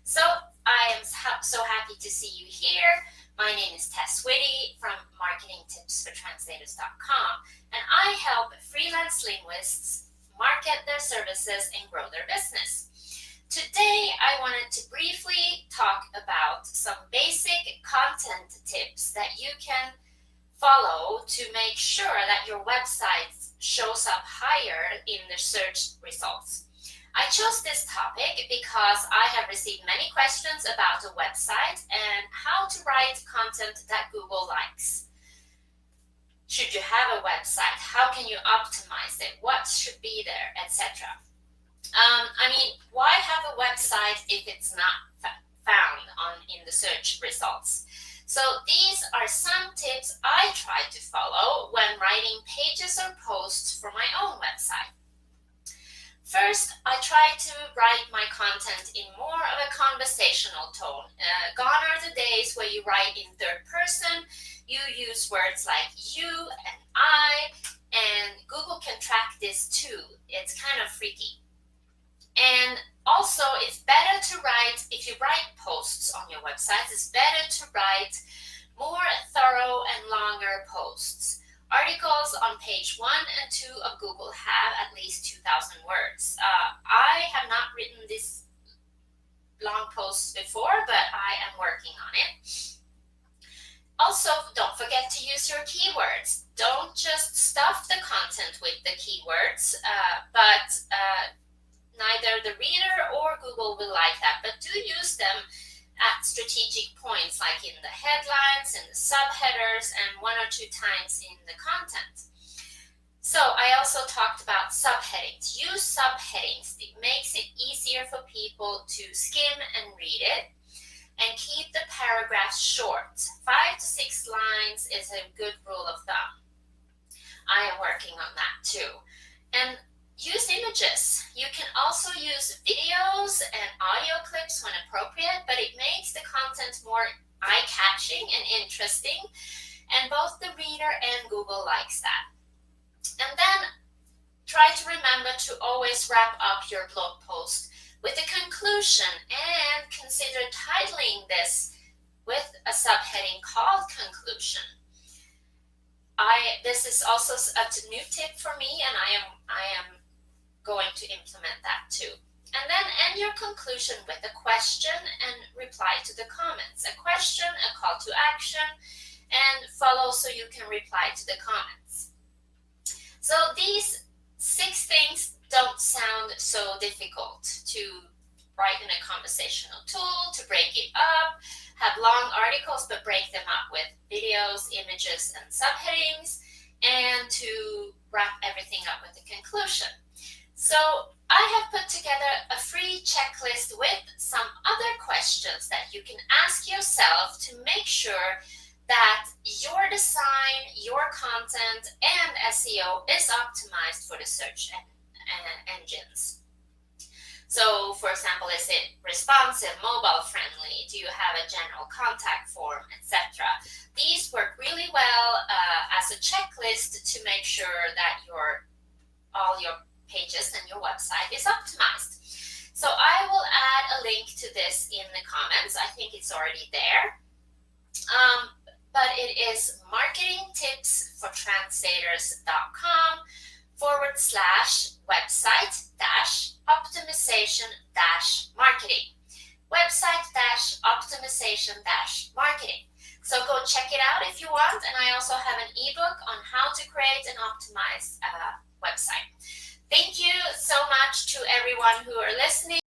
So I am so happy to see you here. My name is Tess Whitty from marketingtipsfortranslators.com, and I help freelance linguists market their services and grow their business. Today, I wanted to briefly talk about some basic content tips that you can follow to make sure that your website shows up higher in the search results. I chose this topic because I have received many questions about a website and how to write content that Google likes. Should you have a website? How can you optimize it? What should be there, etc. Why have a website if it's not found in the search results? So these are some tips I try to follow when writing pages or posts for my own website. First, I try to write my content in more of a conversational tone. Gone are the days where you write in third person, you use words like you and I, and Google can track this too. It's kind of freaky. And also, it's better to write, if you write posts on your website, it's better to write more thorough and longer posts. Articles on page 1 and 2 of Google have at least 2,000 words. I have not written this long posts before, but I am working on it. Also, don't forget to use your keywords. Don't just stuff the content with the keywords, but neither the reader or Google will like that, but do use them at strategic points, like in the headlines, in the subheaders, and 1 or 2 times in the content. So I also talked about subheadings. Use subheadings. It makes it easier for people to skim and read it. And keep the paragraphs short. 5 to 6 lines is a good rule of thumb. I am working on that too. And use images. You can also use videos and audio clips when appropriate, but it makes the content more eye-catching and interesting, and both the reader and Google likes that. And then try to remember to always wrap up your blog post with a conclusion, and consider titling this with a subheading called conclusion. This is also a new tip for me, and I am going to implement that too. And then end your conclusion with a question and reply to the comments. A question, a call to action, and follow so you can reply to the comments. So these 6 things don't sound so difficult to write in a conversational tool, to break it up, have long articles but break them up with videos, images, and subheadings, and to wrap everything up with a conclusion. So I have put together a free checklist with some other questions that you can ask yourself to make sure that your design, your content, and SEO is optimized for the search engines. So, for example, is it responsive, mobile friendly? Do you have a general contact form, etc.? These work really well as a checklist to make sure that all your pages and your website is optimized. So I will add a link to this in the comments. I think it's already there. But it is marketingtips-for-translators.com/website-optimization-marketing. Website-optimization-marketing. So go check it out if you want. And I also have an ebook on how to create and optimize a website. Thank you so much to everyone who are listening.